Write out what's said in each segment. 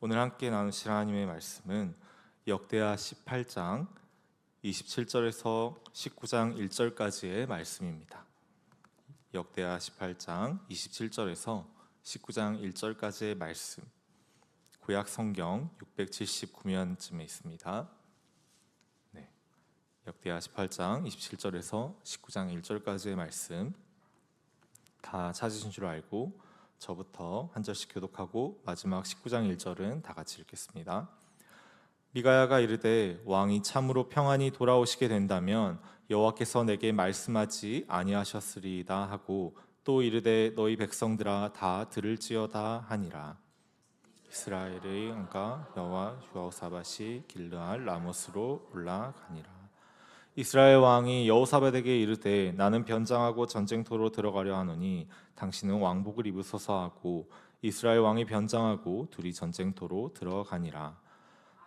오늘 함께 나누실 하나님의 말씀은 역대하 18장 27절에서 19장 1절까지의 말씀입니다. 역대하 18장 27절에서 19장 1절까지의 말씀, 구약 성경 679면쯤에 있습니다. 역대하 18장 27절에서 19장 1절까지의 말씀 다 찾으신 줄 알고 저부터 한 절씩 교독하고 마지막 19장 1절은 다 같이 읽겠습니다. 미가야가 이르되 왕이 참으로 평안히 돌아오시게 된다면 여호와께서 내게 말씀하지 아니하셨으리이다 하고 또 이르되 너희 백성들아 다 들을지어다 하니라. 이스라엘의 왕과 여호사밧이 길르알 라모스로 올라가니라. 이스라엘 왕이 여호사밧에게 이르되 나는 변장하고 전쟁터로 들어가려 하노니 당신은 왕복을 입으소서 하고 이스라엘 왕이 변장하고 둘이 전쟁터로 들어가니라.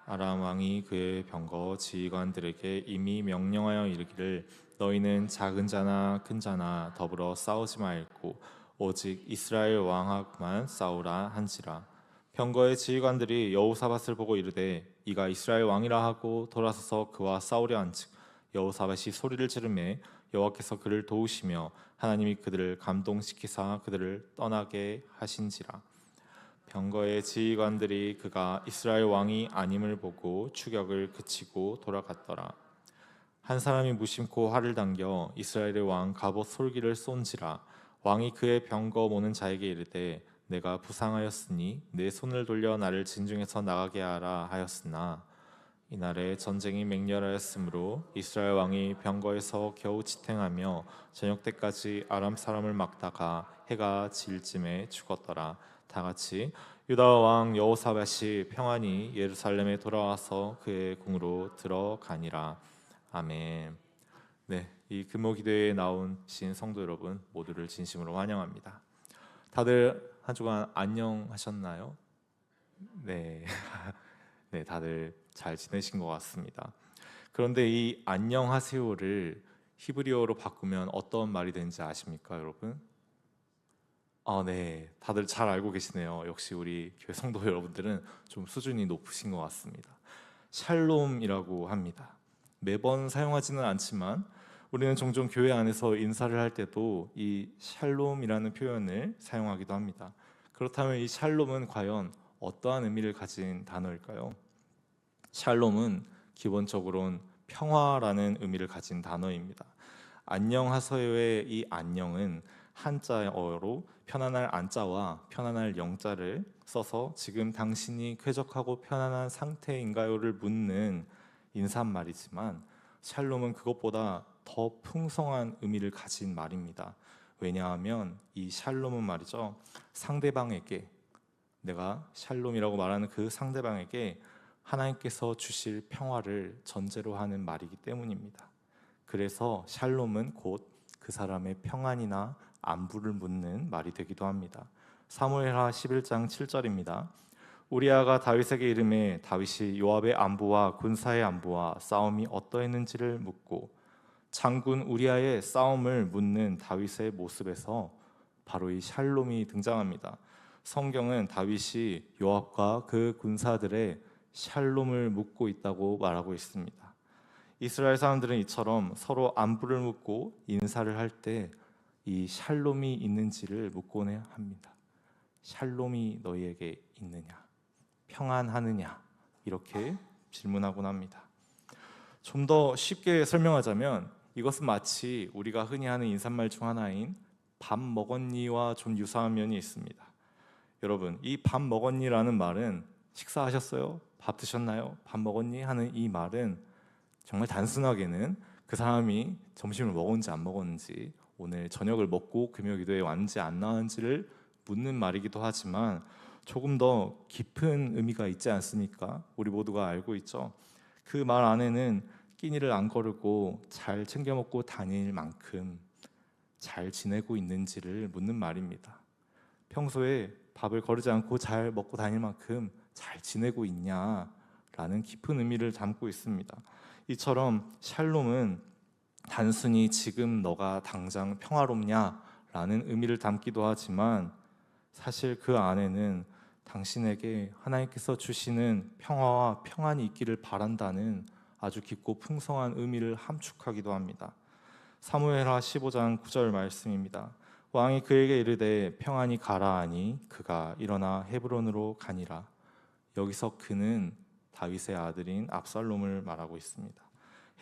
아람 왕이 그의 병거 지휘관들에게 이미 명령하여 이르기를 너희는 작은 자나 큰 자나 더불어 싸우지 말고 오직 이스라엘 왕하고만 싸우라 한지라. 병거의 지휘관들이 여호사밧을 보고 이르되 이가 이스라엘 왕이라 하고 돌아서서 그와 싸우려 한즉 여호사밧이 소리를 지르매 여호와께서 그를 도우시며 하나님이 그들을 감동시키사 그들을 떠나게 하신지라. 병거의 지휘관들이 그가 이스라엘 왕이 아님을 보고 추격을 그치고 돌아갔더라. 한 사람이 무심코 활을 당겨 이스라엘의 왕 갑옷 솔기를 쏜지라. 왕이 그의 병거 모는 자에게 이르되 내가 부상하였으니 내 손을 돌려 나를 진중에서 나가게 하라 하였으나 이날에 전쟁이 맹렬하였으므로 이스라엘 왕이 병거에서 겨우 지탱하며 저녁 때까지 아람 사람을 막다가 해가 질 쯤에 죽었더라. 다 같이 유다 왕 여호사밧이 평안히 예루살렘에 돌아와서 그의 궁으로 들어가니라. 아멘. 이 금요기도에 나오신 성도 여러분 모두를 진심으로 환영합니다. 다들 한 주간 안녕하셨나요? 네, 다들 잘 지내신 것 같습니다. 그런데 이 안녕하세요를 히브리어로 바꾸면 어떤 말이 되는지 아십니까, 여러분? 네, 다들 잘 알고 계시네요. 역시 우리 교회 성도 여러분들은 좀 수준이 높으신 것 같습니다. 샬롬이라고 합니다. 매번 사용하지는 않지만 우리는 종종 교회 안에서 인사를 할 때도 이 샬롬이라는 표현을 사용하기도 합니다. 그렇다면 이 샬롬은 과연 어떠한 의미를 가진 단어일까요? 샬롬은 기본적으로는 평화라는 의미를 가진 단어입니다. 안녕하세요의 이 안녕은 한자어로 편안할 안자와 편안할 영자를 써서 지금 당신이 쾌적하고 편안한 상태인가요를 묻는 인사말이지만 샬롬은 그것보다 더 풍성한 의미를 가진 말입니다. 왜냐하면 이 샬롬은 말이죠, 상대방에게, 내가 샬롬이라고 말하는 그 상대방에게 하나님께서 주실 평화를 전제로 하는 말이기 때문입니다. 그래서 샬롬은 곧 그 사람의 평안이나 안부를 묻는 말이 되기도 합니다. 사무엘하 11장 7절입니다. 우리아가 다윗에게 이르매 다윗이 요압의 안부와 군사의 안부와 싸움이 어떠했는지를 묻고 장군 우리아의 싸움을 묻는 다윗의 모습에서 바로 이 샬롬이 등장합니다. 성경은 다윗이 요압과 그 군사들의 샬롬을 묻고 있다고 말하고 있습니다. 이스라엘 사람들은 이처럼 서로 안부를 묻고 인사를 할 때 이 샬롬이 있는지를 묻곤 합니다. 샬롬이 너희에게 있느냐? 평안하느냐? 이렇게 질문하곤 합니다. 좀 더 쉽게 설명하자면 이것은 마치 우리가 흔히 하는 인사말 중 하나인 밥 먹었니와 좀 유사한 면이 있습니다. 여러분, 이 밥 먹었니라는 말은 식사하셨어요? 밥 드셨나요? 밥 먹었니? 하는 이 말은 정말 단순하게는 그 사람이 점심을 먹었는지 안 먹었는지, 오늘 저녁을 먹고 금요기도에 왔는지 안 나왔는지를 묻는 말이기도 하지만 조금 더 깊은 의미가 있지 않습니까? 우리 모두가 알고 있죠. 그 말 안에는 끼니를 안 거르고 잘 챙겨 먹고 다닐 만큼 잘 지내고 있는지를 묻는 말입니다. 평소에 밥을 거르지 않고 잘 먹고 다닐 만큼 잘 지내고 있냐라는 깊은 의미를 담고 있습니다. 이처럼 샬롬은 단순히 지금 너가 당장 평화롭냐라는 의미를 담기도 하지만 사실 그 안에는 당신에게 하나님께서 주시는 평화와 평안이 있기를 바란다는 아주 깊고 풍성한 의미를 함축하기도 합니다. 사무엘하 15장 9절 말씀입니다. 왕이 그에게 이르되 평안히 가라 하니 그가 일어나 헤브론으로 가니라. 여기서 그는 다윗의 아들인 압살롬을 말하고 있습니다.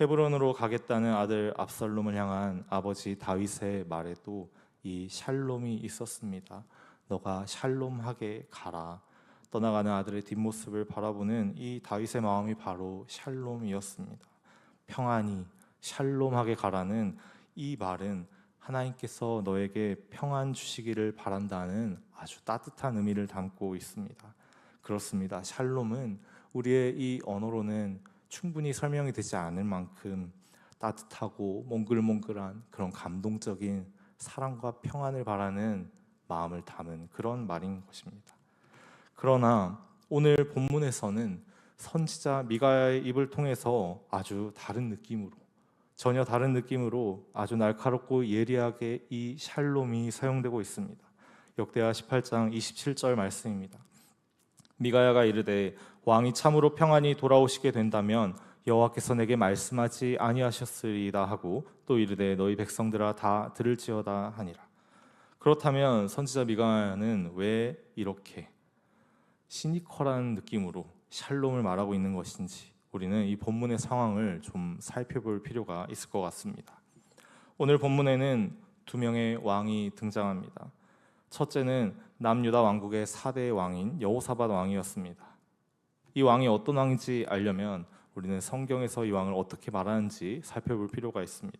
헤브론으로 가겠다는 아들 압살롬을 향한 아버지 다윗의 말에도 이 샬롬이 있었습니다. 너가 샬롬하게 가라. 떠나가는 아들의 뒷모습을 바라보는 이 다윗의 마음이 바로 샬롬이었습니다. 평안히 샬롬하게 가라는 이 말은 하나님께서 너에게 평안 주시기를 바란다는 아주 따뜻한 의미를 담고 있습니다. 그렇습니다. 샬롬은 우리의 이 언어로는 충분히 설명이 되지 않을 만큼 따뜻하고 몽글몽글한 그런 감동적인 사랑과 평안을 바라는 마음을 담은 그런 말인 것입니다. 그러나 오늘 본문에서는 선지자 미가야의 입을 통해서 아주 다른 느낌으로, 전혀 다른 느낌으로 아주 날카롭고 예리하게 이 샬롬이 사용되고 있습니다. 역대하 18장 27절 말씀입니다. 미가야가 이르되 왕이 참으로 평안히 돌아오시게 된다면 여호와께서 내게 말씀하지 아니하셨으리이다 하고 또 이르되 너희 백성들아 다 들을지어다 하니라. 그렇다면 선지자 미가야는 왜 이렇게 시니컬한 느낌으로 샬롬을 말하고 있는 것인지 우리는 이 본문의 상황을 좀 살펴볼 필요가 있을 것 같습니다. 오늘 본문에는 두 명의 왕이 등장합니다. 첫째는 남유다 왕국의 4대 왕인 여호사밧 왕이었습니다. 이 왕이 어떤 왕인지 알려면 우리는 성경에서 이 왕을 어떻게 말하는지 살펴볼 필요가 있습니다.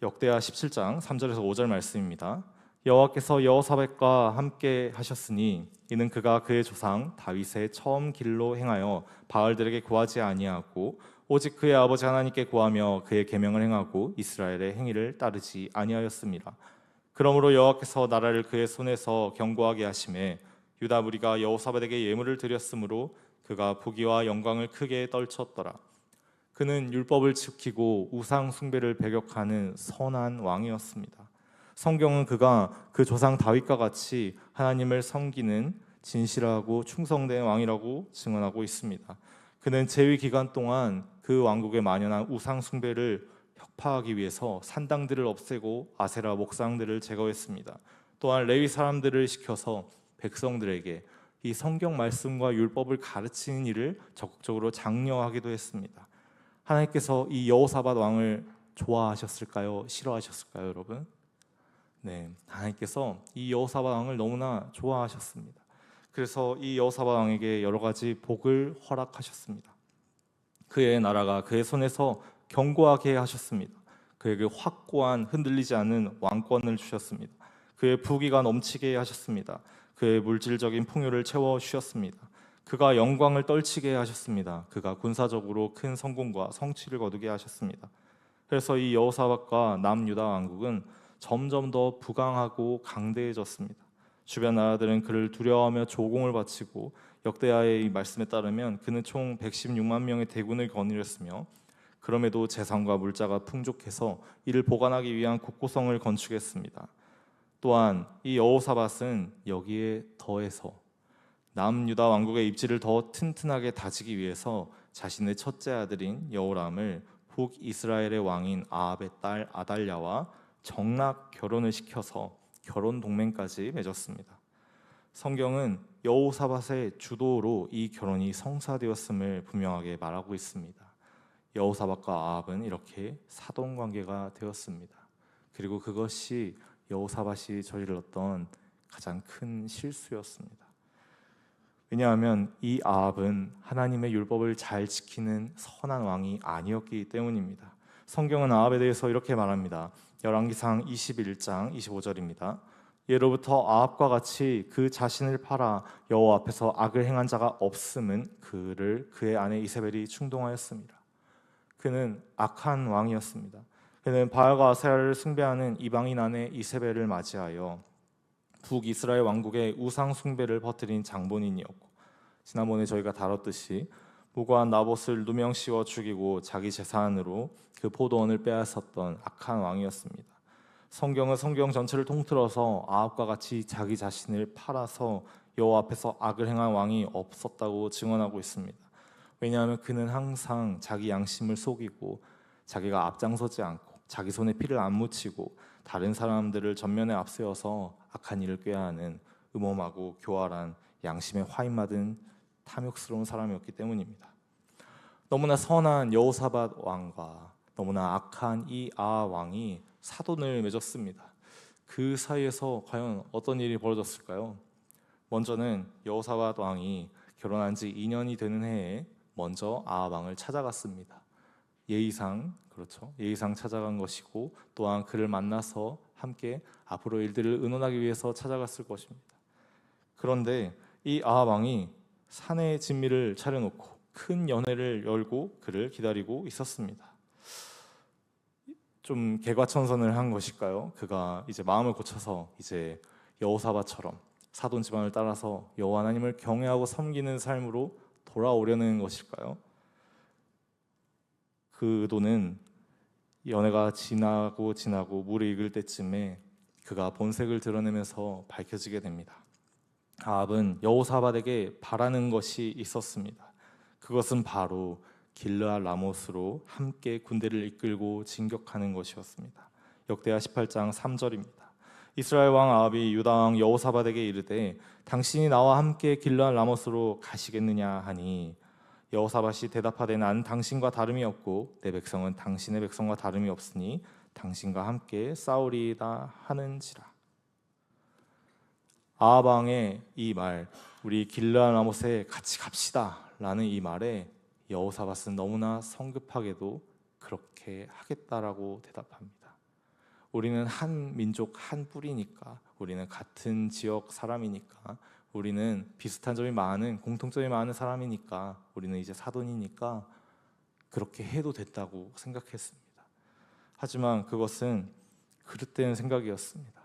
역대하 17장 3절에서 5절 말씀입니다. 여호와께서 여호사밧과 함께 하셨으니 이는 그가 그의 조상 다윗의 처음 길로 행하여 바알들에게 구하지 아니하고 오직 그의 아버지 하나님께 구하며 그의 계명을 행하고 이스라엘의 행위를 따르지 아니하였습니다. 그러므로 여호와께서 나라를 그의 손에서 견고하게 하심에 유다 무리가 여호사밧에게 예물을 드렸으므로 그가 부귀와 영광을 크게 떨쳤더라. 그는 율법을 지키고 우상 숭배를 배격하는 선한 왕이었습니다. 성경은 그가 그 조상 다윗과 같이 하나님을 섬기는 진실하고 충성된 왕이라고 증언하고 있습니다. 그는 재위 기간 동안 그 왕국에 만연한 우상 숭배를 혁파하기 위해서 산당들을 없애고 아세라 목상들을 제거했습니다. 또한 레위 사람들을 시켜서 백성들에게 이 성경 말씀과 율법을 가르치는 일을 적극적으로 장려하기도 했습니다. 하나님께서 이 여호사밧 왕을 좋아하셨을까요? 싫어하셨을까요, 여러분? 네, 하나님께서 이 여호사밧 왕을 너무나 좋아하셨습니다. 그래서 이 여호사밧 왕에게 여러 가지 복을 허락하셨습니다. 그의 나라가 그의 손에서 견고하게 하셨습니다. 그에게 확고한 흔들리지 않는 왕권을 주셨습니다. 그의 부귀가 넘치게 하셨습니다. 그의 물질적인 풍요를 채워 주셨습니다. 그가 영광을 떨치게 하셨습니다. 그가 군사적으로 큰 성공과 성취를 거두게 하셨습니다. 그래서 이 여호사밧과 남유다 왕국은 점점 더 부강하고 강대해졌습니다. 주변 나라들은 그를 두려워하며 조공을 바치고 역대하의 이 말씀에 따르면 그는 총 116만 명의 대군을 거느렸으며 그럼에도 재산과 물자가 풍족해서 이를 보관하기 위한 국고성을 건축했습니다. 또한 이 여호사밧은 여기에 더해서 남유다 왕국의 입지를 더 튼튼하게 다지기 위해서 자신의 첫째 아들인 여호람을 북이스라엘의 왕인 아합의 딸 아달랴와 정락 결혼을 시켜서 결혼 동맹까지 맺었습니다. 성경은 여호사밧의 주도로 이 결혼이 성사되었음을 분명하게 말하고 있습니다. 여호사밧과 아합은 이렇게 사돈 관계가 되었습니다. 그리고 그것이 여호사밧이 저질렀던 가장 큰 실수였습니다. 왜냐하면 이 아합은 하나님의 율법을 잘 지키는 선한 왕이 아니었기 때문입니다. 성경은 아합에 대해서 이렇게 말합니다. 열왕기상 21장 25절입니다. 예로부터 아합과 같이 그 자신을 팔아 여호와 앞에서 악을 행한 자가 없음은 그의 아내 이세벨이 충동하였습니다. 그는 악한 왕이었습니다. 그는 바알과 아세라를 숭배하는 이방인 아내 이세벨을 맞이하여 북이스라엘 왕국의 우상 숭배를 퍼뜨린 장본인이었고, 지난번에 저희가 다뤘듯이 무고한 나봇을 누명 씌워 죽이고 자기 재산으로 그 포도원을 빼앗았던 악한 왕이었습니다. 성경은 성경 전체를 통틀어서 아합과 같이 자기 자신을 팔아서 여호와 앞에서 악을 행한 왕이 없었다고 증언하고 있습니다. 왜냐하면 그는 항상 자기 양심을 속이고 자기가 앞장서지 않고 자기 손에 피를 안 묻히고 다른 사람들을 전면에 앞세워서 악한 일을 꾀하는 음험하고 교활한 양심에 화인맞은 탐욕스러운 사람이었기 때문입니다. 너무나 선한 여호사밧 왕과 너무나 악한 이 아하 왕이 사돈을 맺었습니다. 그 사이에서 과연 어떤 일이 벌어졌을까요? 먼저는 여호사밧 왕이 결혼한 지 2년이 되는 해에 먼저 아하 왕을 찾아갔습니다. 예의상, 그렇죠, 예의상 찾아간 것이고 또한 그를 만나서 함께 앞으로 일들을 의논하기 위해서 찾아갔을 것입니다. 그런데 이 아하 왕이 산에 진미를 차려놓고 큰 연회를 열고 그를 기다리고 있었습니다. 좀 개과천선을 한 것일까요? 그가 이제 마음을 고쳐서 이제 여호사밧처럼 사돈 집안을 따라서 여호와 하나님을 경외하고 섬기는 삶으로 돌아오려는 것일까요? 그 의도는 연회가 지나고 물이 익을 때쯤에 그가 본색을 드러내면서 밝혀지게 됩니다. 아합은 여호사밧에게 바라는 것이 있었습니다. 그것은 바로 길르앗 라못으로 함께 군대를 이끌고 진격하는 것이었습니다. 역대하 18장 3절입니다. 이스라엘 왕 아합이 유다 왕 여호사밧에게 이르되 당신이 나와 함께 길르앗 라못으로 가시겠느냐 하니 여호사밧이 대답하되 난 당신과 다름이 없고 내 백성은 당신의 백성과 다름이 없으니 당신과 함께 싸우리이다 하는지라. 아합 왕의 이 말, 우리 길르앗 라못에 같이 갑시다 라는 이 말에 여호사밧은 너무나 성급하게도 그렇게 하겠다라고 대답합니다. 우리는 한 민족 한 뿌리니까, 우리는 같은 지역 사람이니까, 우리는 비슷한 점이 많은, 공통점이 많은 사람이니까, 우리는 이제 사돈이니까 그렇게 해도 됐다고 생각했습니다. 하지만 그것은 그릇된 생각이었습니다.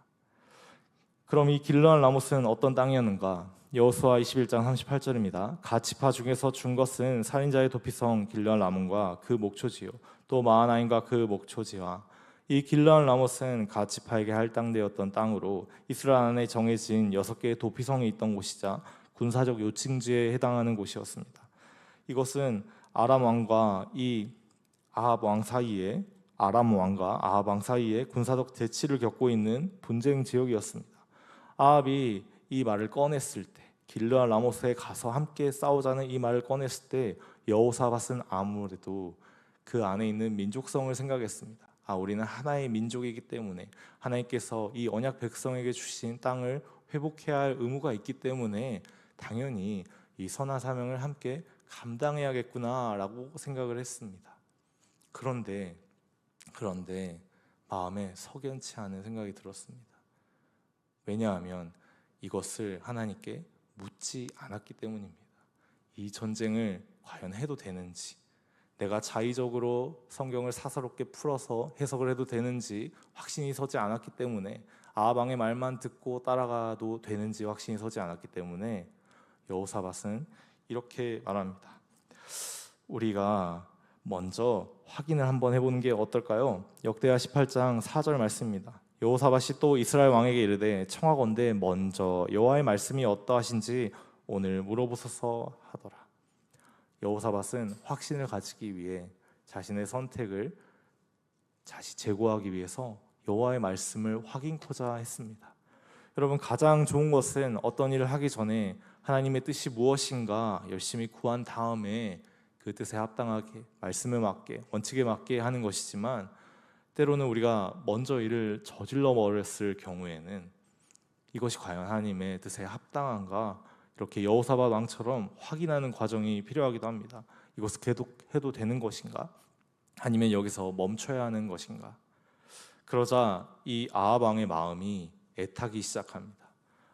그럼 이 길르앗 라못은 어떤 땅이었는가? 여호수아 21장 38절입니다. 갓 지파 중에서 준 것은 살인자의 도피성 길르앗 라몬과 그 목초지요, 또 마하나임과 그 목초지와 이 길르앗 라못은 갓 지파에게 할당되었던 땅으로 이스라엘 안에 정해진 6개의 도피성이 있던 곳이자 군사적 요충지에 해당하는 곳이었습니다. 이것은 아람 왕과 아합 왕 사이에 군사적 대치를 겪고 있는 분쟁 지역이었습니다. 아합이 이 말을 꺼냈을 때, 길르앗 라못에 가서 함께 싸우자는 이 말을 꺼냈을 때 여호사밧은 아무래도 그 안에 있는 민족성을 생각했습니다. 우리는 하나의 민족이기 때문에 하나님께서 이 언약 백성에게 주신 땅을 회복해야 할 의무가 있기 때문에 당연히 이 선한 사명을 함께 감당해야겠구나라고 생각을 했습니다. 그런데 마음에 석연치 않은 생각이 들었습니다. 왜냐하면 이것을 하나님께 묻지 않았기 때문입니다. 이 전쟁을 과연 해도 되는지, 내가 자의적으로 성경을 사사롭게 풀어서 해석을 해도 되는지 확신이 서지 않았기 때문에, 아합 왕의 말만 듣고 따라가도 되는지 확신이 서지 않았기 때문에 여호사밧은 이렇게 말합니다. 우리가 먼저 확인을 한번 해보는 게 어떨까요? 역대하 18장 4절 말씀입니다. 여호사밧이 또 이스라엘 왕에게 이르되 청하건대 먼저 여호와의 말씀이 어떠하신지 오늘 물어보소서 하더라. 여호사밧은 확신을 가지기 위해 자신의 선택을 다시 재고하기 위해서 여호와의 말씀을 확인코자 했습니다. 여러분, 가장 좋은 것은 어떤 일을 하기 전에 하나님의 뜻이 무엇인가 열심히 구한 다음에 그 뜻에 합당하게, 말씀에 맞게, 원칙에 맞게 하는 것이지만, 때로는 우리가 먼저 일을 저질러 버렸을 경우에는 이것이 과연 하나님의 뜻에 합당한가, 이렇게 여호사밧 왕처럼 확인하는 과정이 필요하기도 합니다. 이것을 계속해도 되는 것인가? 아니면 여기서 멈춰야 하는 것인가? 그러자 이 아합 왕의 마음이 애타기 시작합니다.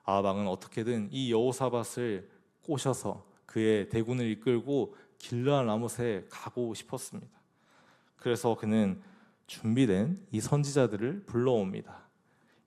아합 왕은 어떻게든 이 여호사밧을 꼬셔서 그의 대군을 이끌고 길르앗 라못에 가고 싶었습니다. 그래서 그는 준비된 이 선지자들을 불러옵니다.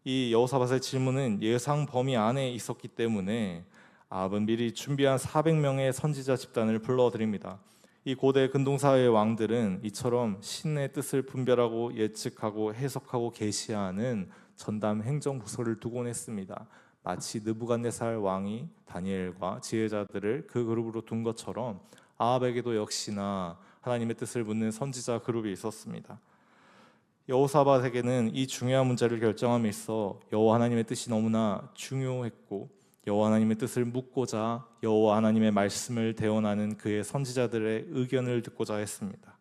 이 여호사밧의 질문은 예상 범위 안에 있었기 때문에 아합은 미리 준비한 400명의 선지자 집단을 불러드립니다. 이 고대 근동사회의 왕들은 이처럼 신의 뜻을 분별하고 예측하고 해석하고 계시하는 전담 행정부서를 두곤 했습니다. 마치 느부갓네살 왕이 다니엘과 지혜자들을 그 그룹으로 둔 것처럼 아합에게도 역시나 하나님의 뜻을 묻는 선지자 그룹이 있었습니다. 여호사밧에게는 이 중요한 문제를 결정함에 있어 여호와 하나님의 뜻이 너무나 중요했고, 여호와 하나님의 뜻을 묻고자 여호와 하나님의 말씀을 대언하는 그의 선지자들의 의견을 듣고자 했습니다.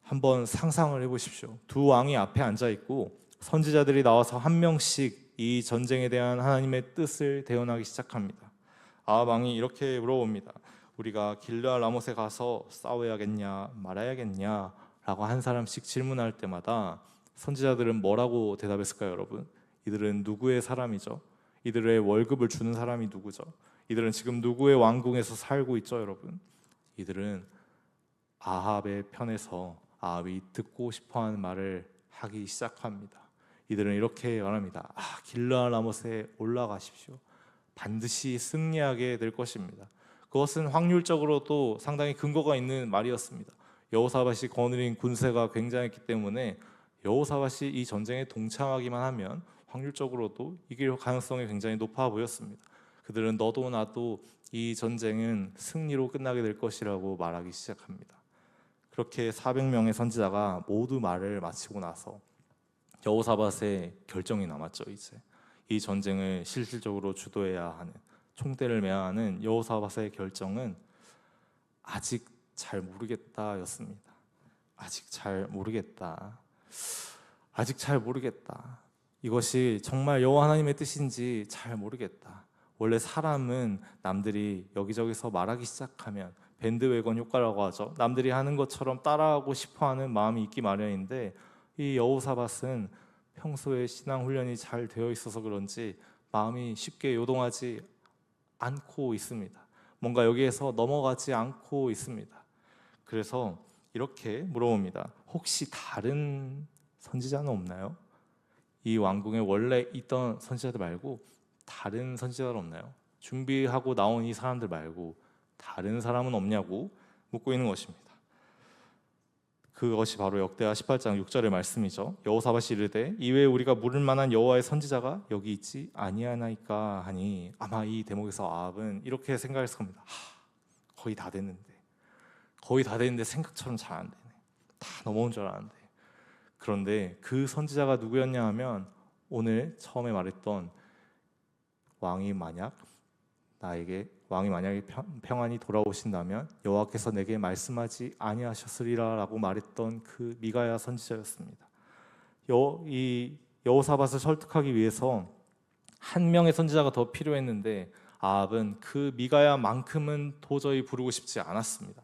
한번 상상을 해보십시오. 두 왕이 앞에 앉아 있고 선지자들이 나와서 한 명씩 이 전쟁에 대한 하나님의 뜻을 대언하기 시작합니다. 아합 왕이 이렇게 물어봅니다. 우리가 길르앗 라못에 가서 싸워야겠냐 말아야겠냐 라고 한 사람씩 질문할 때마다 선지자들은 뭐라고 대답했을까요, 여러분? 이들은 누구의 사람이죠? 이들의 월급을 주는 사람이 누구죠? 이들은 지금 누구의 왕궁에서 살고 있죠, 여러분? 이들은 아합의 편에서 아합이 듣고 싶어하는 말을 하기 시작합니다. 이들은 이렇게 말합니다. 길르앗 라못에 올라가십시오. 반드시 승리하게 될 것입니다. 그것은 확률적으로도 상당히 근거가 있는 말이었습니다. 여호사밧이 거느린 군세가 굉장했기 때문에 여호사밧이 이 전쟁에 동참하기만 하면 확률적으로도 이길 가능성이 굉장히 높아 보였습니다. 그들은 너도 나도 이 전쟁은 승리로 끝나게 될 것이라고 말하기 시작합니다. 그렇게 400명의 선지자가 모두 말을 마치고 나서 여호사밧의 결정이 남았죠. 이제 이 전쟁을 실질적으로 주도해야 하는, 총대를 메야 하는 여호사밧의 결정은 아직 잘 모르겠다였습니다. 아직 잘 모르겠다. 아직 잘 모르겠다. 이것이 정말 여호와 하나님의 뜻인지 잘 모르겠다. 원래 사람은 남들이 여기저기서 말하기 시작하면 밴드웨건 효과라고 하죠. 남들이 하는 것처럼 따라하고 싶어하는 마음이 있기 마련인데, 이 여호사밧은 평소에 신앙 훈련이 잘 되어 있어서 그런지 마음이 쉽게 요동하지 않고 있습니다. 뭔가 여기에서 넘어가지 않고 있습니다. 그래서 이렇게 물어봅니다. 혹시 다른 선지자는 없나요? 이 왕궁에 원래 있던 선지자들 말고 다른 선지자는 없나요? 준비하고 나온 이 사람들 말고 다른 사람은 없냐고 묻고 있는 것입니다. 그것이 바로 역대하 18장 6절의 말씀이죠. 여호사밧이 이르되 이외에 우리가 물을 만한 여호와의 선지자가 여기 있지 아니하나이까 하니, 아마 이 대목에서 아합은 이렇게 생각했을 겁니다. 거의 다 됐는데 생각처럼 잘 안 되네. 다 넘어온 줄 알았는데. 그런데 그 선지자가 누구였냐 하면 오늘 처음에 말했던 왕이 만약에 평안이 돌아오신다면 여호와께서 내게 말씀하지 아니하셨으리라 라고 말했던 그 미가야 선지자였습니다. 이 여호사밧을 설득하기 위해서 한 명의 선지자가 더 필요했는데 아합은 그 미가야만큼은 도저히 부르고 싶지 않았습니다.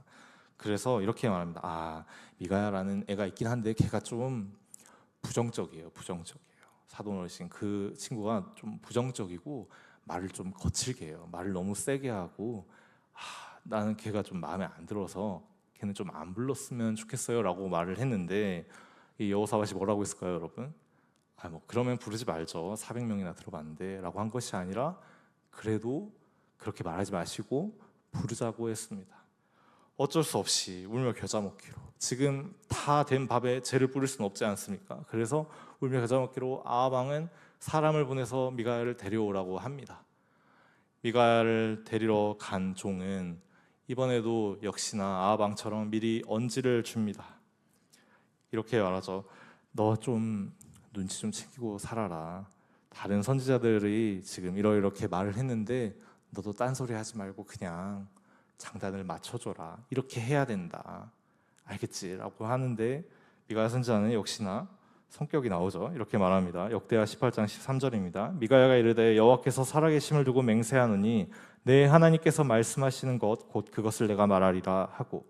그래서 이렇게 말합니다. 미가야라는 애가 있긴 한데 걔가 좀 부정적이에요. 사돈 어르신 그 친구가 좀 부정적이고 말을 좀 거칠게 해요. 말을 너무 세게 하고 나는 걔가 좀 마음에 안 들어서 걔는 좀 안 불렀으면 좋겠어요 라고 말을 했는데, 이 여호사밧이 뭐라고 했을까요, 여러분? 그러면 부르지 말죠. 400명이나 들어봤는데 라고 한 것이 아니라 그래도 그렇게 말하지 마시고 부르자고 했습니다. 어쩔 수 없이 울며 겨자 먹기로, 지금 다 된 밥에 재를 뿌릴 수는 없지 않습니까? 그래서 울며 겨자 먹기로 아합 왕은 사람을 보내서 미가야를 데려오라고 합니다. 미가야를 데리러 간 종은 이번에도 역시나 아합 왕처럼 미리 언지를 줍니다. 이렇게 말하죠. 너 좀 눈치 좀 챙기고 살아라. 다른 선지자들이 지금 이렇게 말을 했는데 너도 딴소리 하지 말고 그냥 장단을 맞춰줘라. 이렇게 해야 된다. 알겠지? 라고 하는데 미가야 선지자는 역시나 성격이 나오죠. 이렇게 말합니다. 역대하 18장 13절입니다. 미가야가 이르되 여호와께서 살아계심을 두고 맹세하노니 내 하나님께서 말씀하시는 것 곧 그것을 내가 말하리라 하고,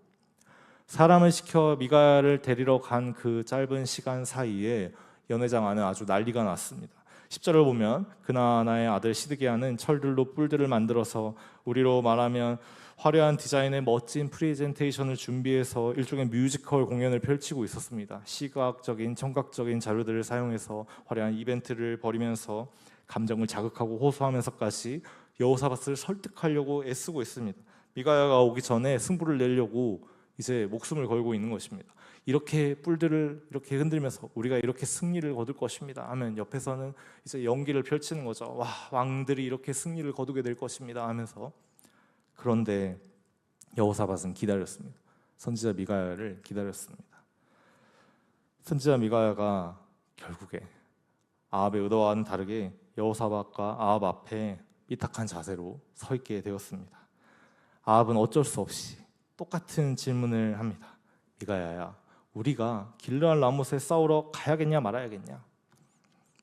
사람을 시켜 미가야를 데리러 간 그 짧은 시간 사이에 연회장 안에 아주 난리가 났습니다. 10절을 보면 그나아나의 아들 시드기야는 철들로 뿔들을 만들어서, 우리로 말하면 화려한 디자인의 멋진 프레젠테이션을 준비해서 일종의 뮤지컬 공연을 펼치고 있었습니다. 시각적인, 청각적인 자료들을 사용해서 화려한 이벤트를 벌이면서 감정을 자극하고 호소하면서까지 여호사밧을 설득하려고 애쓰고 있습니다. 미가야가 오기 전에 승부를 내려고 이제 목숨을 걸고 있는 것입니다. 이렇게 뿔들을 이렇게 흔들면서 우리가 이렇게 승리를 거둘 것입니다 하면 옆에서는 이제 연기를 펼치는 거죠. 와, 왕들이 이렇게 승리를 거두게 될 것입니다 하면서. 그런데 여호사밧은 기다렸습니다. 선지자 미가야를 기다렸습니다. 선지자 미가야가 결국에 아합의 의도와는 다르게 여호사밧과 아합 앞에 삐딱한 자세로 서 있게 되었습니다. 아합은 어쩔 수 없이 똑같은 질문을 합니다. 미가야야, 우리가 길르앗 라못에 싸우러 가야겠냐 말아야겠냐?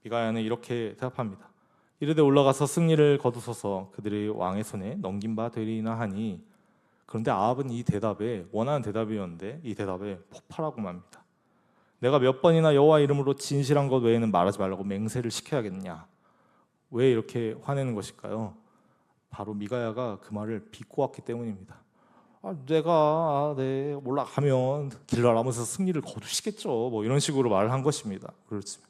미가야는 이렇게 대답합니다. 이르되 올라가서 승리를 거두소서 그들의 왕의 손에 넘긴 바 되리나 하니. 그런데 아합은 이 대답에 원하는 대답이었는데 이 대답에 폭발하고 맙니다. 내가 몇 번이나 여호와 이름으로 진실한 것 외에는 말하지 말라고 맹세를 시켜야겠냐? 왜 이렇게 화내는 것일까요? 바로 미가야가 그 말을 비꼬았기 때문입니다. 내가 올라가면 길르앗 라못에서 승리를 거두시겠죠. 뭐 이런 식으로 말을 한 것입니다. 그렇지만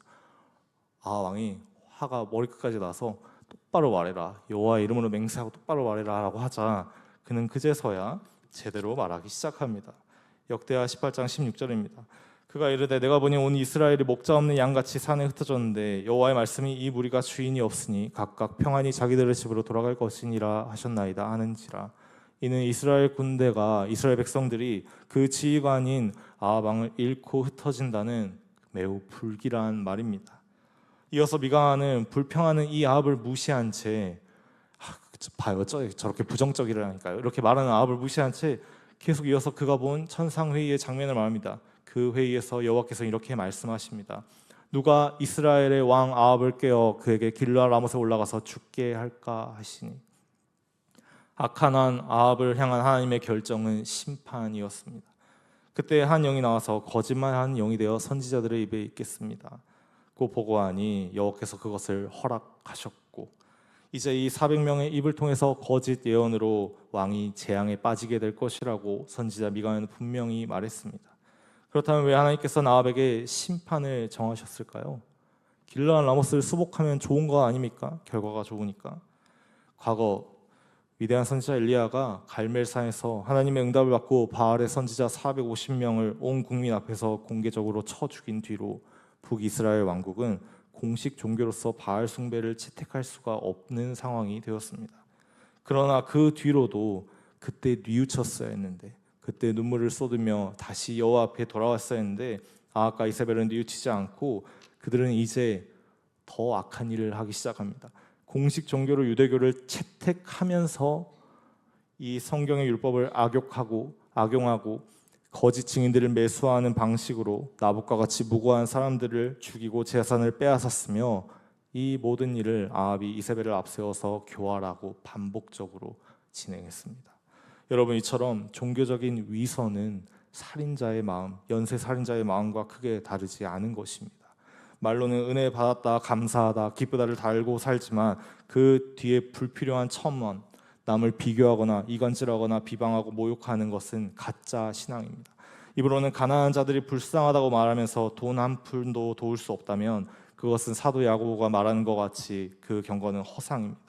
왕이 화가 머리끝까지 나서 똑바로 말해라. 여호와 이름으로 맹세하고 똑바로 말해라 라고 하자 그는 그제서야 제대로 말하기 시작합니다. 역대하 18장 16절입니다. 그가 이르되 내가 보니 온 이스라엘이 목자 없는 양같이 산에 흩어졌는데 여호와의 말씀이 이 무리가 주인이 없으니 각각 평안히 자기들의 집으로 돌아갈 것이니라 하셨나이다 하는지라. 이는 이스라엘 군대가 이스라엘 백성들이 그 지휘관인 아합 왕을 잃고 흩어진다는 매우 불길한 말입니다. 이어서 미가는 불평하는 이 아합을 무시한 채 봐요, 저렇게 부정적이라니까요. 이렇게 말하는 아합을 무시한 채 계속 이어서 그가 본 천상회의의 장면을 말합니다. 그 회의에서 여호와께서 이렇게 말씀하십니다. 누가 이스라엘의 왕 아합을 깨어 그에게 길르앗 라못에 올라가서 죽게 할까 하시니. 악한 아합을 향한 하나님의 결정은 심판이었습니다. 그때 한 영이 나와서 거짓말하는 영이 되어 선지자들의 입에 있겠습니다. 고 보고하니 여호와께서 그것을 허락하셨고 이제 이 400명의 입을 통해서 거짓 예언으로 왕이 재앙에 빠지게 될 것이라고 선지자 미가야는 분명히 말했습니다. 그렇다면 왜 하나님께서 아합에게 심판을 정하셨을까요? 길르앗 라못을 수복하면 좋은 거 아닙니까? 결과가 좋으니까. 과거 위대한 선지자 엘리야가 갈멜산에서 하나님의 응답을 받고 바알의 선지자 450명을 온 국민 앞에서 공개적으로 쳐 죽인 뒤로 북이스라엘 왕국은 공식 종교로서 바알 숭배를 채택할 수가 없는 상황이 되었습니다. 그러나 그 뒤로도 그때 뉘우쳤어야 했는데, 그때 눈물을 쏟으며 다시 여호와 앞에 돌아왔어야 했는데 아합과 이세벨은 뉘우치지 않고 그들은 이제 더 악한 일을 하기 시작합니다. 공식 종교로 유대교를 채택하면서 이 성경의 율법을 악용하고 거짓 증인들을 매수하는 방식으로 나봇과 같이 무고한 사람들을 죽이고 재산을 빼앗았으며 이 모든 일을 아합이 이세벨을 앞세워서 교활하고 반복적으로 진행했습니다. 여러분, 이처럼 종교적인 위선은 살인자의 마음, 연쇄 살인자의 마음과 크게 다르지 않은 것입니다. 말로는 은혜 받았다, 감사하다, 기쁘다를 달고 살지만 그 뒤에 불필요한 첨언, 남을 비교하거나 이간질하거나 비방하고 모욕하는 것은 가짜 신앙입니다. 입으로는 가난한 자들이 불쌍하다고 말하면서 돈 한 푼도 도울 수 없다면 그것은 사도 야고보가 말하는 것 같이 그 경건은 허상입니다.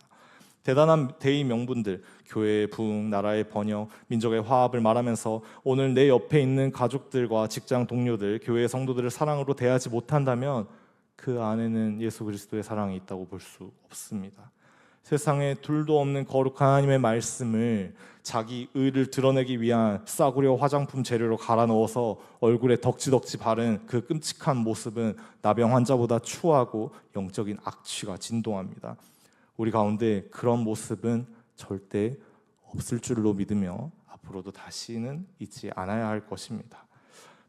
대단한 대의 명분들, 교회의 부흥, 나라의 번영, 민족의 화합을 말하면서 오늘 내 옆에 있는 가족들과 직장 동료들, 교회의 성도들을 사랑으로 대하지 못한다면 그 안에는 예수 그리스도의 사랑이 있다고 볼 수 없습니다. 세상에 둘도 없는 거룩한 하나님의 말씀을 자기 의를 드러내기 위한 싸구려 화장품 재료로 갈아 넣어서 얼굴에 덕지덕지 바른 그 끔찍한 모습은 나병 환자보다 추하고 영적인 악취가 진동합니다. 우리 가운데 그런 모습은 절대 없을 줄로 믿으며 앞으로도 다시는 있지 않아야 할 것입니다.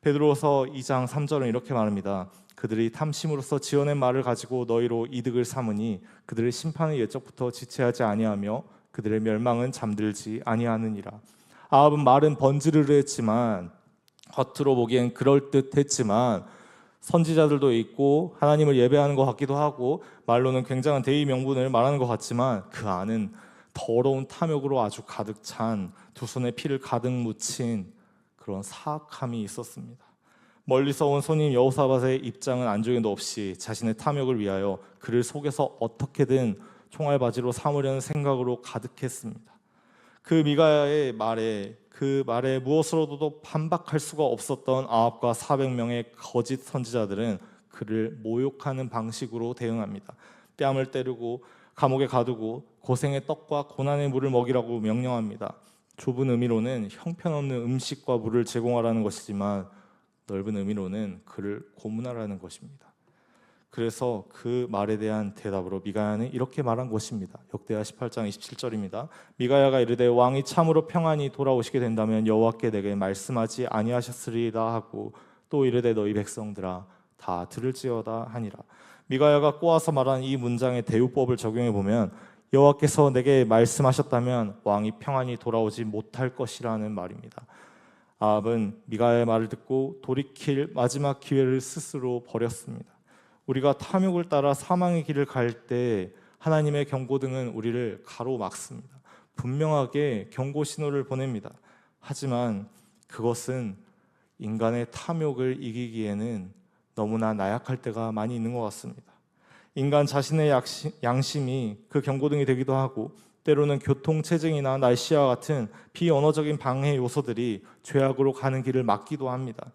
베드로서 2장 3절은 이렇게 말합니다. 그들이 탐심으로써 지어낸 말을 가지고 너희로 이득을 삼으니 그들의 심판은 옛적부터 지체하지 아니하며 그들의 멸망은 잠들지 아니하느니라. 아합은 말은 번지르르 했지만 겉으로 보기엔 그럴듯했지만 선지자들도 있고 하나님을 예배하는 것 같기도 하고 말로는 굉장한 대의 명분을 말하는 것 같지만 그 안은 더러운 탐욕으로 아주 가득 찬 두 손에 피를 가득 묻힌 그런 사악함이 있었습니다. 멀리서 온 손님 여호사밧의 입장은 안중에도 없이 자신의 탐욕을 위하여 그를 속여서 어떻게든 총알바지로 삼으려는 생각으로 가득했습니다. 그 미가야의 말에 그 그 말에 무엇으로도 반박할 수가 없었던 아합과 400명의 거짓 선지자들은 그를 모욕하는 방식으로 대응합니다. 뺨을 때리고 감옥에 가두고 고생의 떡과 고난의 물을 먹이라고 명령합니다. 좁은 의미로는 형편없는 음식과 물을 제공하라는 것이지만 넓은 의미로는 그를 고문하라는 것입니다. 그래서 그 말에 대한 대답으로 미가야는 이렇게 말한 것입니다. 역대하 18장 27절입니다. 미가야가 이르되 왕이 참으로 평안히 돌아오시게 된다면 여호와께 내게 말씀하지 아니하셨으리이다 하고 또 이르되 너희 백성들아 다 들을지어다 하니라. 미가야가 꼬아서 말한 이 문장의 대우법을 적용해 보면 여호와께서 내게 말씀하셨다면 왕이 평안히 돌아오지 못할 것이라는 말입니다. 아합은 미가야의 말을 듣고 돌이킬 마지막 기회를 스스로 버렸습니다. 우리가 탐욕을 따라 사망의 길을 갈 때 하나님의 경고등은 우리를 가로막습니다. 분명하게 경고 신호를 보냅니다. 하지만 그것은 인간의 탐욕을 이기기에는 너무나 나약할 때가 많이 있는 것 같습니다. 인간 자신의 양심이 그 경고등이 되기도 하고 때로는 교통체증이나 날씨와 같은 비언어적인 방해 요소들이 죄악으로 가는 길을 막기도 합니다.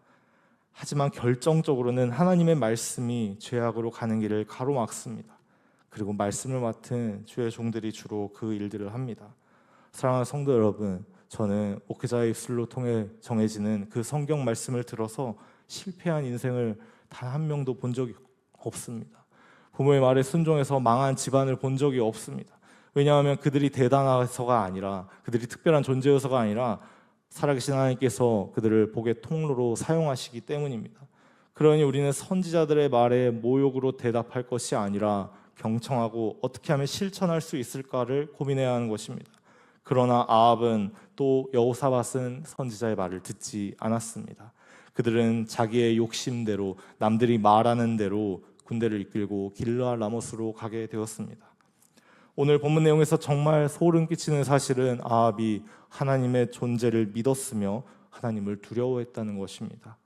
하지만 결정적으로는 하나님의 말씀이 죄악으로 가는 길을 가로막습니다. 그리고 말씀을 맡은 주의 종들이 주로 그 일들을 합니다. 사랑하는 성도 여러분, 저는 목회자의 입술로 통해 정해지는 그 성경 말씀을 들어서 실패한 인생을 단 한 명도 본 적이 없습니다. 부모의 말에 순종해서 망한 집안을 본 적이 없습니다. 왜냐하면 그들이 대단해서가 아니라, 그들이 특별한 존재여서가 아니라 살아계신 하나님께서 그들을 복의 통로로 사용하시기 때문입니다. 그러니 우리는 선지자들의 말에 모욕으로 대답할 것이 아니라 경청하고 어떻게 하면 실천할 수 있을까를 고민해야 하는 것입니다. 그러나 아합은 또 여호사밧은 선지자의 말을 듣지 않았습니다. 그들은 자기의 욕심대로 남들이 말하는 대로 군대를 이끌고 길르앗 라모스로 가게 되었습니다. 오늘 본문 내용에서 정말 소름 끼치는 사실은 아합이 하나님의 존재를 믿었으며 하나님을 두려워했다는 것입니다.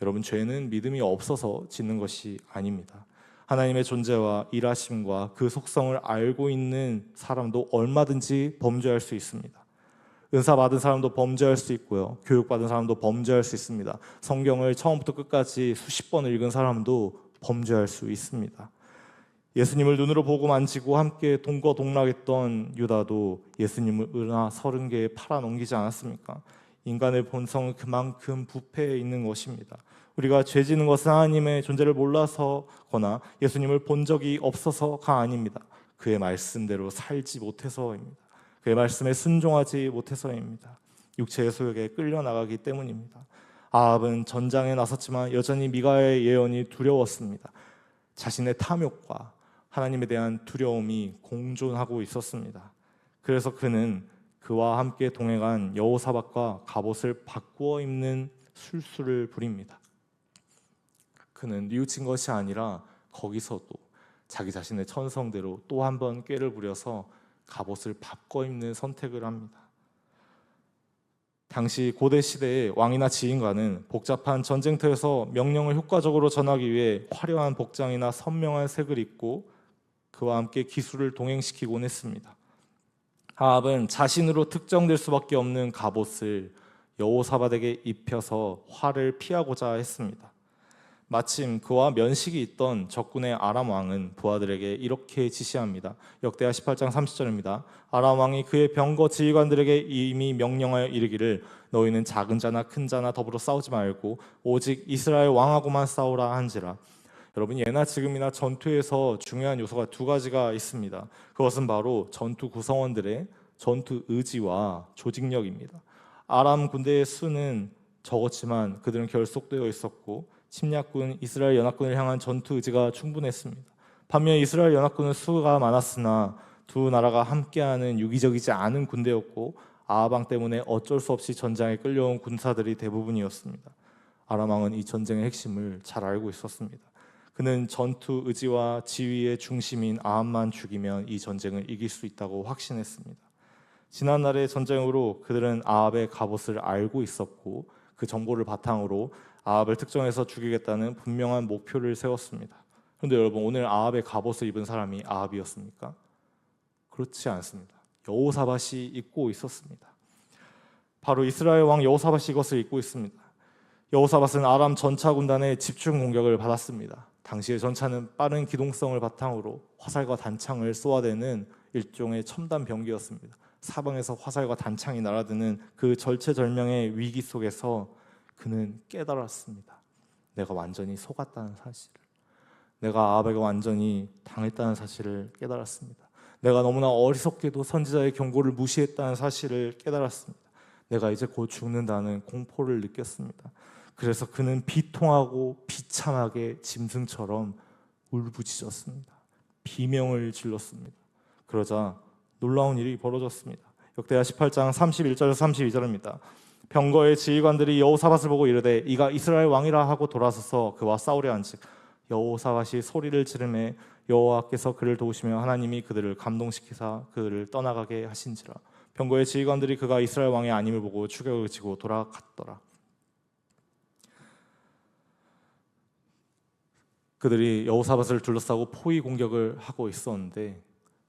여러분, 죄는 믿음이 없어서 짓는 것이 아닙니다. 하나님의 존재와 일하심과 그 속성을 알고 있는 사람도 얼마든지 범죄할 수 있습니다. 은사 받은 사람도 범죄할 수 있고요, 교육받은 사람도 범죄할 수 있습니다. 성경을 처음부터 끝까지 수십 번을 읽은 사람도 범죄할 수 있습니다. 예수님을 눈으로 보고 만지고 함께 동거동락했던 유다도 예수님을 은하 30개에 팔아넘기지 않았습니까? 인간의 본성은 그만큼 부패해 있는 것입니다. 우리가 죄 지는 것은 하나님의 존재를 몰라서거나 예수님을 본 적이 없어서가 아닙니다. 그의 말씀대로 살지 못해서입니다. 그의 말씀에 순종하지 못해서입니다. 육체의 소욕에 끌려나가기 때문입니다. 아합은 전장에 나섰지만 여전히 미가야의 예언이 두려웠습니다. 자신의 탐욕과 하나님에 대한 두려움이 공존하고 있었습니다. 그래서 그는 그와 함께 동행한 여호사밧과 갑옷을 바꾸어 입는 술수를 부립니다. 그는 뉘우친 것이 아니라 거기서도 자기 자신의 천성대로 또 한 번 꾀를 부려서 갑옷을 바꿔 입는 선택을 합니다. 당시 고대 시대의 왕이나 지휘관은 복잡한 전쟁터에서 명령을 효과적으로 전하기 위해 화려한 복장이나 선명한 색을 입고 그와 함께 기술을 동행시키곤 했습니다. 아합은 자신으로 특정될 수밖에 없는 갑옷을 여호사밧에게 입혀서 화를 피하고자 했습니다. 마침 그와 면식이 있던 적군의 아람 왕은 부하들에게 이렇게 지시합니다. 역대하 18장 30절입니다. 아람 왕이 그의 병거 지휘관들에게 이미 명령하여 이르기를 너희는 작은 자나 큰 자나 더불어 싸우지 말고 오직 이스라엘 왕하고만 싸우라 한지라. 여러분, 예나 지금이나 전투에서 중요한 요소가 두 가지가 있습니다. 그것은 바로 전투 구성원들의 전투 의지와 조직력입니다. 아람 군대의 수는 적었지만 그들은 결속되어 있었고 침략군 이스라엘 연합군을 향한 전투 의지가 충분했습니다. 반면 이스라엘 연합군은 수가 많았으나 두 나라가 함께하는 유기적이지 않은 군대였고 아합 왕 때문에 어쩔 수 없이 전장에 끌려온 군사들이 대부분이었습니다. 아람 왕은 이 전쟁의 핵심을 잘 알고 있었습니다. 그는 전투 의지와 지휘의 중심인 아합만 죽이면 이 전쟁을 이길 수 있다고 확신했습니다. 지난날의 전쟁으로 그들은 아합의 갑옷을 알고 있었고 그 정보를 바탕으로 아합을 특정해서 죽이겠다는 분명한 목표를 세웠습니다. 그런데 여러분, 오늘 아합의 갑옷을 입은 사람이 아합이었습니까? 그렇지 않습니다. 여호사밧이 입고 있었습니다. 바로 이스라엘 왕 여호사밧이 이것을 읽고 있습니다. 여호사밧은 아람 전차 군단의 집중 공격을 받았습니다. 당시의 전차는 빠른 기동성을 바탕으로 화살과 단창을 쏘아대는 일종의 첨단 병기였습니다. 사방에서 화살과 단창이 날아드는 그 절체절명의 위기 속에서 그는 깨달았습니다. 내가 완전히 속았다는 사실을, 내가 아합에게 완전히 당했다는 사실을 깨달았습니다. 내가 너무나 어리석게도 선지자의 경고를 무시했다는 사실을 깨달았습니다. 내가 이제 곧 죽는다는 공포를 느꼈습니다. 그래서 그는 비통하고 비참하게 짐승처럼 울부짖었습니다. 비명을 질렀습니다. 그러자 놀라운 일이 벌어졌습니다. 역대하 18장 31절에서 32절입니다. 병거의 지휘관들이 여호사밧을 보고 이르되 이가 이스라엘 왕이라 하고 돌아서서 그와 싸우려 한즉 여호사밧이 소리를 지르매 여호와께서 그를 도우시며 하나님이 그들을 감동시키사 그를 떠나가게 하신지라. 병거의 지휘관들이 그가 이스라엘 왕이 아님을 보고 추격을 지고 돌아갔더라. 그들이 여호사밧을 둘러싸고 포위 공격을 하고 있었는데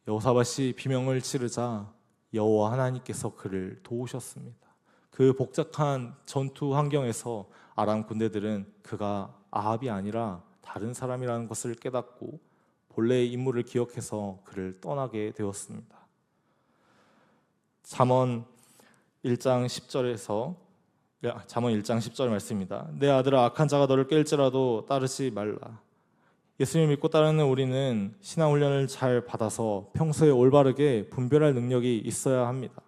여호사밧이 비명을 지르자 여호와 하나님께서 그를 도우셨습니다. 그 복잡한 전투 환경에서 아람 군대들은 그가 아합이 아니라 다른 사람이라는 것을 깨닫고 본래의 임무를 기억해서 그를 떠나게 되었습니다. 잠언 1장 10절 말씀입니다. 내 아들아 악한 자가 너를 깰지라도 따르지 말라. 예수님을 믿고 따르는 우리는 신앙훈련을 잘 받아서 평소에 올바르게 분별할 능력이 있어야 합니다.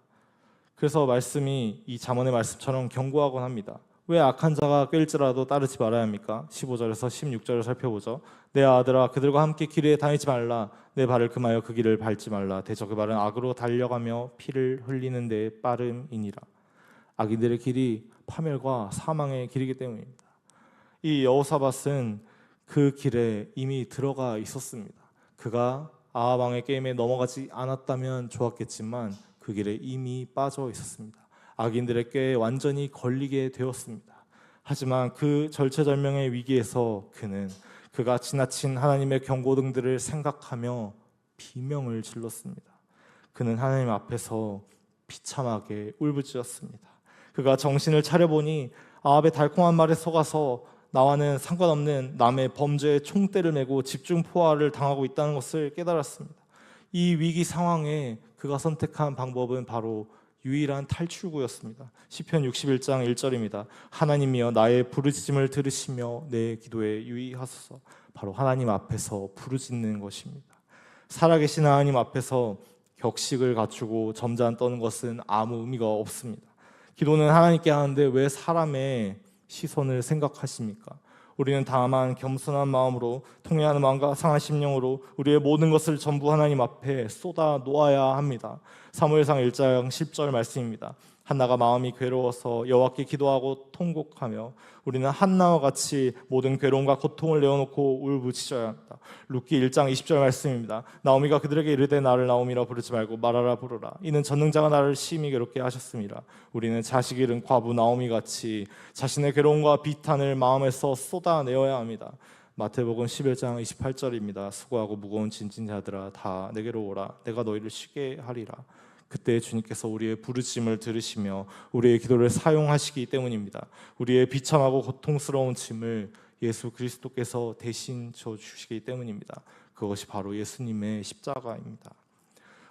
그래서 말씀이 이 잠언의 말씀처럼 경고하곤 합니다. 왜 악한 자가 깰지라도 따르지 말아야 합니까? 15절에서 16절을 살펴보죠. 내 아들아 그들과 함께 길에 다니지 말라. 내 발을 금하여 그 길을 밟지 말라. 대저 그 발은 악으로 달려가며 피를 흘리는 데 빠름이니라. 악인들의 길이 파멸과 사망의 길이기 때문입니다. 이 여호사밧은 그 길에 이미 들어가 있었습니다. 그가 아합 왕의 게임에 넘어가지 않았다면 좋았겠지만 그 길에 이미 빠져 있었습니다. 악인들의 꾀에 완전히 걸리게 되었습니다. 하지만 그 절체절명의 위기에서 그는 그가 지나친 하나님의 경고등들을 생각하며 비명을 질렀습니다. 그는 하나님 앞에서 비참하게 울부짖었습니다. 그가 정신을 차려보니 아합의 달콤한 말에 속아서 나와는 상관없는 남의 범죄에 총대를 메고 집중 포화를 당하고 있다는 것을 깨달았습니다. 이 위기 상황에 그가 선택한 방법은 바로 유일한 탈출구였습니다. 시편 61장 1절입니다. 하나님이여 나의 부르짖음을 들으시며 내 기도에 유의하소서. 바로 하나님 앞에서 부르짖는 것입니다. 살아계신 하나님 앞에서 격식을 갖추고 점잖 떠는 것은 아무 의미가 없습니다. 기도는 하나님께 하는데 왜 사람의 시선을 생각하십니까? 우리는 다만 겸손한 마음으로 통회하는 마음과 상한 심령으로 우리의 모든 것을 전부 하나님 앞에 쏟아 놓아야 합니다. 사무엘상 1장 10절 말씀입니다. 한나가 마음이 괴로워서 여호와께 기도하고 통곡하며 우리는 한나와 같이 모든 괴로움과 고통을 내어놓고 울부짖어야 합니다. 룻기 1장 20절 말씀입니다. 나오미가 그들에게 이르되 나를 나오미라 부르지 말고 마라라 부르라. 이는 전능자가 나를 심히 괴롭게 하셨음이라. 우리는 자식 잃은 과부 나오미 같이 자신의 괴로움과 비탄을 마음에서 쏟아내어야 합니다. 마태복음 11장 28절입니다. 수고하고 무거운 짐진 자들아 다 내게로 오라. 내가 너희를 쉬게 하리라. 그때 주님께서 우리의 부르짖음을 들으시며 우리의 기도를 사용하시기 때문입니다. 우리의 비참하고 고통스러운 짐을 예수 그리스도께서 대신 져주시기 때문입니다. 그것이 바로 예수님의 십자가입니다.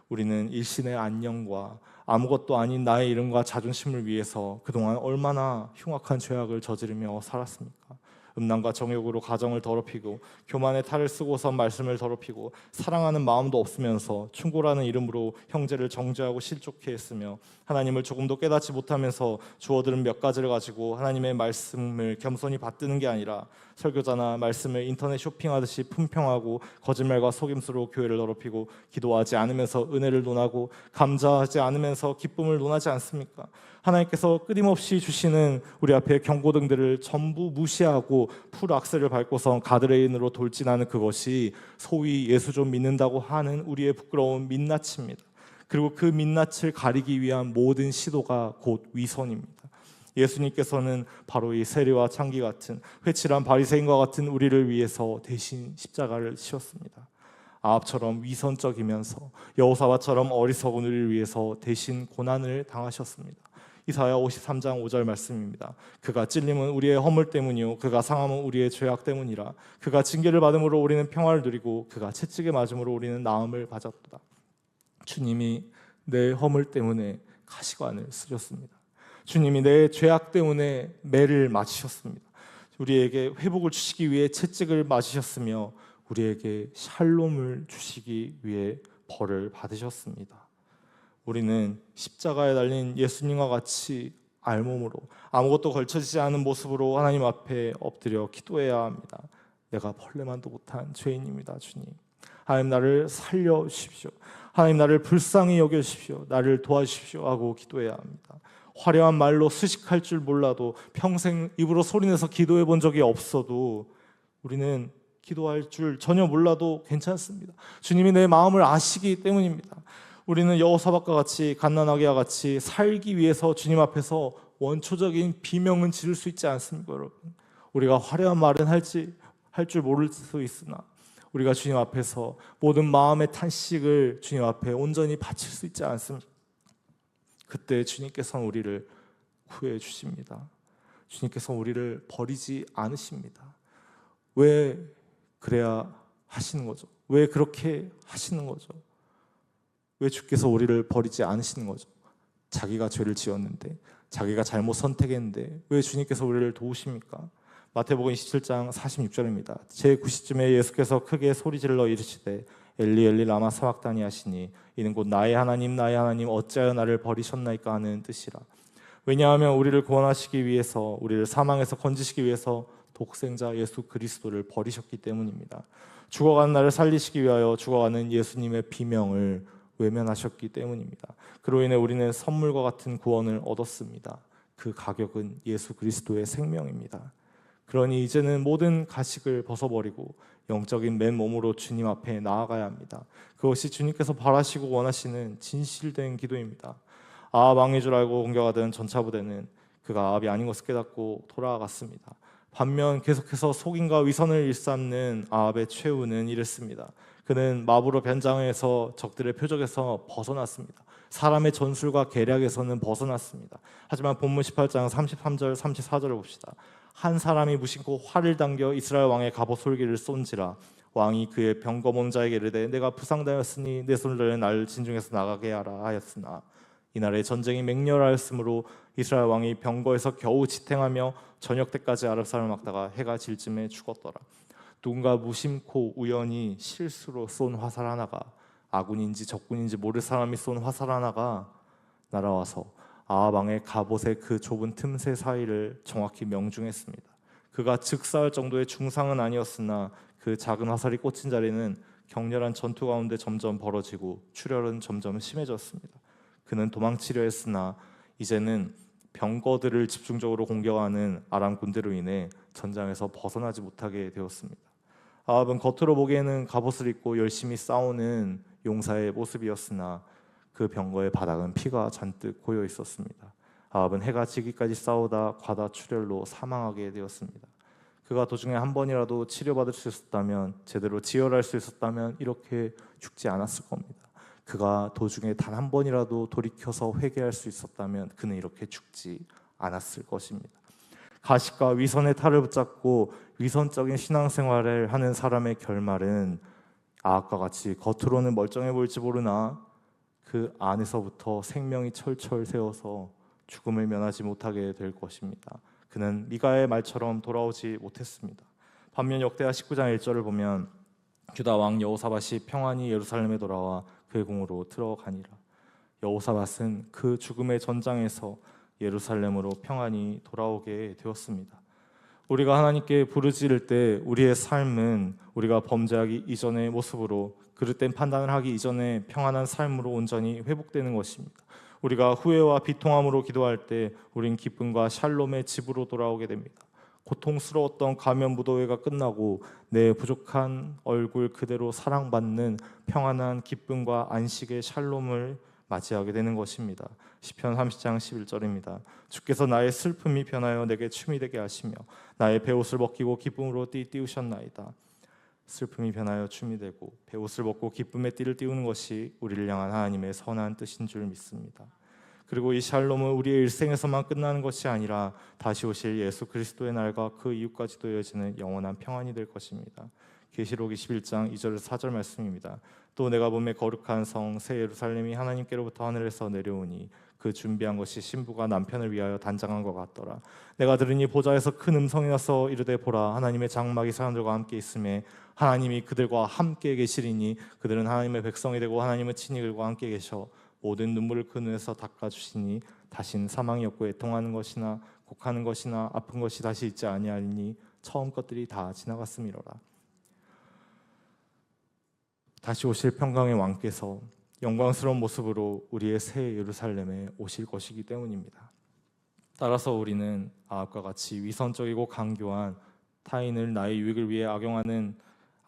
우리는 일신의 안녕과 아무것도 아닌 나의 이름과 자존심을 위해서 그동안 얼마나 흉악한 죄악을 저지르며 살았습니까? 음란과 정욕으로 가정을 더럽히고 교만의 탈을 쓰고선 말씀을 더럽히고 사랑하는 마음도 없으면서 충고라는 이름으로 형제를 정죄하고 실족해 했으며 하나님을 조금도 깨닫지 못하면서 주어들은 몇 가지를 가지고 하나님의 말씀을 겸손히 받드는 게 아니라 설교자나 말씀을 인터넷 쇼핑하듯이 품평하고 거짓말과 속임수로 교회를 더럽히고 기도하지 않으면서 은혜를 논하고 감사하지 않으면서 기쁨을 논하지 않습니까? 하나님께서 끊임없이 주시는 우리 앞에 경고등들을 전부 무시하고 풀악셀을 밟고선 가드레인으로 돌진하는 그것이 소위 예수 좀 믿는다고 하는 우리의 부끄러운 민낯입니다. 그리고 그 민낯을 가리기 위한 모든 시도가 곧 위선입니다. 예수님께서는 바로 이 세리와 창기 같은 회칠한 바리새인과 같은 우리를 위해서 대신 십자가를 지셨습니다. 아합처럼 위선적이면서 여호사밧처럼 어리석은 우리를 위해서 대신 고난을 당하셨습니다. 이사야 53장 5절 말씀입니다. 그가 찔림은 우리의 허물 때문이요 그가 상함은 우리의 죄악 때문이라. 그가 징계를 받음으로 우리는 평화를 누리고 그가 채찍에 맞음으로 우리는 나음을 받았도다. 주님이 내 허물 때문에 가시관을 쓰셨습니다. 주님이 내 죄악 때문에 매를 맞으셨습니다. 우리에게 회복을 주시기 위해 채찍을 맞으셨으며 우리에게 샬롬을 주시기 위해 벌을 받으셨습니다. 우리는 십자가에 달린 예수님과 같이 알몸으로 아무것도 걸쳐지지 않은 모습으로 하나님 앞에 엎드려 기도해야 합니다. 내가 벌레만도 못한 죄인입니다. 주님, 하나님 나를 살려주십시오. 하나님 나를 불쌍히 여겨주십시오. 나를 도와주십시오 하고 기도해야 합니다. 화려한 말로 수식할 줄 몰라도 평생 입으로 소리내서 기도해 본 적이 없어도 우리는 기도할 줄 전혀 몰라도 괜찮습니다. 주님이 내 마음을 아시기 때문입니다. 우리는 여호사밧과 같이 갓난아기와 같이 살기 위해서 주님 앞에서 원초적인 비명은 지를 수 있지 않습니까, 여러분? 우리가 화려한 말은 할 줄 모를 수 있으나 우리가 주님 앞에서 모든 마음의 탄식을 주님 앞에 온전히 바칠 수 있지 않습니까? 그때 주님께서는 우리를 구해 주십니다. 주님께서 우리를 버리지 않으십니다. 왜 그래야 하시는 거죠? 왜 그렇게 하시는 거죠? 왜 주께서 우리를 버리지 않으시는 거죠? 자기가 죄를 지었는데, 자기가 잘못 선택했는데 왜 주님께서 우리를 도우십니까? 마태복음 27장 46절입니다. 제9시쯤에 예수께서 크게 소리질러 이르시되 엘리 엘리 라마 사박다니 하시니 이는 곧 나의 하나님 어찌하여 나를 버리셨나이까 하는 뜻이라. 왜냐하면 우리를 구원하시기 위해서, 우리를 사망에서 건지시기 위해서 독생자 예수 그리스도를 버리셨기 때문입니다. 죽어가는 나를 살리시기 위하여 죽어가는 예수님의 비명을 외면하셨기 때문입니다. 그로 인해 우리는 선물과 같은 구원을 얻었습니다. 그 가격은 예수 그리스도의 생명입니다. 그러니 이제는 모든 가식을 벗어버리고 영적인 맨몸으로 주님 앞에 나아가야 합니다. 그것이 주님께서 바라시고 원하시는 진실된 기도입니다. 아합 왕인 줄 알고 공격하던 전차부대는 그가 아합이 아닌 것을 깨닫고 돌아갔습니다. 반면 계속해서 속임과 위선을 일삼는 아합의 최후는 이랬습니다. 그는 마부로 변장해서 적들의 표적에서 벗어났습니다. 사람의 전술과 계략에서는 벗어났습니다. 하지만 본문 18장 33절 34절을 봅시다. 한 사람이 무심코 활을 당겨 이스라엘 왕의 갑옷 솔기를 쏜지라. 왕이 그의 병거몬 자에게 이르되 내가 부상당하였으니 내 손을 날 진중에서 나가게 하라 하였으나 이날에 전쟁이 맹렬하였으므로 이스라엘 왕이 병거에서 겨우 지탱하며 저녁 때까지 아랍 사람을 막다가 해가 질 쯤에 죽었더라. 누군가 무심코 우연히 실수로 쏜 화살 하나가, 아군인지 적군인지 모를 사람이 쏜 화살 하나가 날아와서 아합 왕의 갑옷의 그 좁은 틈새 사이를 정확히 명중했습니다. 그가 즉사할 정도의 중상은 아니었으나 그 작은 화살이 꽂힌 자리는 격렬한 전투 가운데 점점 벌어지고 출혈은 점점 심해졌습니다. 그는 도망치려 했으나 이제는 병거들을 집중적으로 공격하는 아람 군대로 인해 전장에서 벗어나지 못하게 되었습니다. 아합은 겉으로 보기에는 갑옷을 입고 열심히 싸우는 용사의 모습이었으나 그 병거의 바닥은 피가 잔뜩 고여 있었습니다. 아합은 해가 지기까지 싸우다 과다 출혈로 사망하게 되었습니다. 그가 도중에 한 번이라도 치료받을 수 있었다면, 제대로 지혈할 수 있었다면 이렇게 죽지 않았을 겁니다. 그가 도중에 단 한 번이라도 돌이켜서 회개할 수 있었다면 그는 이렇게 죽지 않았을 것입니다. 가식과 위선의 탈을 붙잡고 위선적인 신앙생활을 하는 사람의 결말은 아합과 같이 겉으로는 멀쩡해 보일지 모르나 그 안에서부터 생명이 철철 새어서 죽음을 면하지 못하게 될 것입니다. 그는 미가의 말처럼 돌아오지 못했습니다. 반면 역대하 19장 1절을 보면 유다 왕 여호사밧이 평안히 예루살렘에 돌아와 그의 궁으로 들어가니라. 여호사밧은 그 죽음의 전장에서 예루살렘으로 평안히 돌아오게 되었습니다. 우리가 하나님께 부르짖을 때 우리의 삶은 우리가 범죄하기 이전의 모습으로, 그릇된 판단을 하기 이전에 평안한 삶으로 온전히 회복되는 것입니다. 우리가 후회와 비통함으로 기도할 때 우린 기쁨과 샬롬의 집으로 돌아오게 됩니다. 고통스러웠던 가면무도회가 끝나고 내 부족한 얼굴 그대로 사랑받는 평안한 기쁨과 안식의 샬롬을 맞이하게 되는 것입니다. 시편 30장 11절입니다. 주께서 나의 슬픔이 변하여 내게 춤이 되게 하시며 나의 베옷을 벗기고 기쁨으로 띠우셨나이다. 슬픔이 변하여 춤이 되고 베옷을 벗고 기쁨의 띠를 띠우는 것이 우리를 향한 하나님의 선한 뜻인 줄 믿습니다. 그리고 이 샬롬은 우리의 일생에서만 끝나는 것이 아니라 다시 오실 예수 그리스도의 날과 그 이후까지도 이어지는 영원한 평안이 될 것입니다. 계시록 21장 2절 4절 말씀입니다. 또 내가 보매 거룩한 성 새 예루살렘이 하나님께로부터 하늘에서 내려오니 그 준비한 것이 신부가 남편을 위하여 단장한 것 같더라. 내가 들으니 보좌에서 큰 음성이 나서 이르되 보라 하나님의 장막이 사람들과 함께 있음에 하나님이 그들과 함께 계시리니 그들은 하나님의 백성이 되고 하나님은 친히 그들과 함께 계셔 모든 눈물을 그 눈에서 닦아주시니 다신 사망이 없고 애통하는 것이나 곡하는 것이나 아픈 것이 다시 있지 아니하리니 처음 것들이 다 지나갔음이로라. 다시 오실 평강의 왕께서 영광스러운 모습으로 우리의 새 예루살렘에 오실 것이기 때문입니다. 따라서 우리는 아합과 같이 위선적이고 강교한 타인을 나의 유익을 위해 악용하는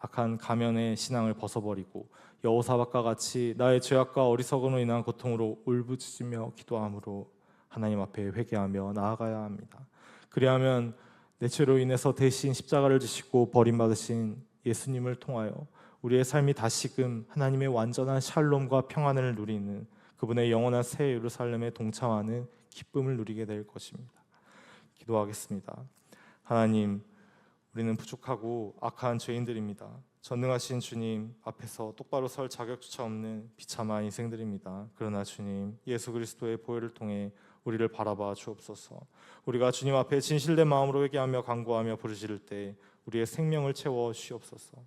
악한 가면의 신앙을 벗어버리고 여호사밧과 같이 나의 죄악과 어리석음으로 인한 고통으로 울부짖으며 기도함으로 하나님 앞에 회개하며 나아가야 합니다. 그리하면 내 죄로 인해서 대신 십자가를 지시고 버림받으신 예수님을 통하여 우리의 삶이 다시금 하나님의 완전한 샬롬과 평안을 누리는 그분의 영원한 새 예루살렘에 동참하는 기쁨을 누리게 될 것입니다. 기도하겠습니다. 하나님, 우리는 부족하고 악한 죄인들입니다. 전능하신 주님 앞에서 똑바로 설 자격조차 없는 비참한 인생들입니다. 그러나 주님, 예수 그리스도의 보혈을 통해 우리를 바라봐 주옵소서. 우리가 주님 앞에 진실된 마음으로 회개하며 간구하며 부르짖을 때 우리의 생명을 채워 주옵소서.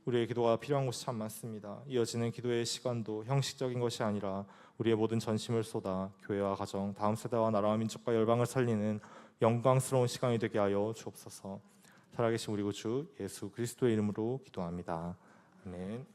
우리의 기도가 필요한 곳이 참 많습니다. 이어지는 기도의 시간도 형식적인 것이 아니라 우리의 모든 전심을 쏟아 교회와 가정, 다음 세대와 나라와 민족과 열방을 살리는 영광스러운 시간이 되게 하여 주옵소서. 살아계신 우리 구주 예수 그리스도의 이름으로 기도합니다. 아멘.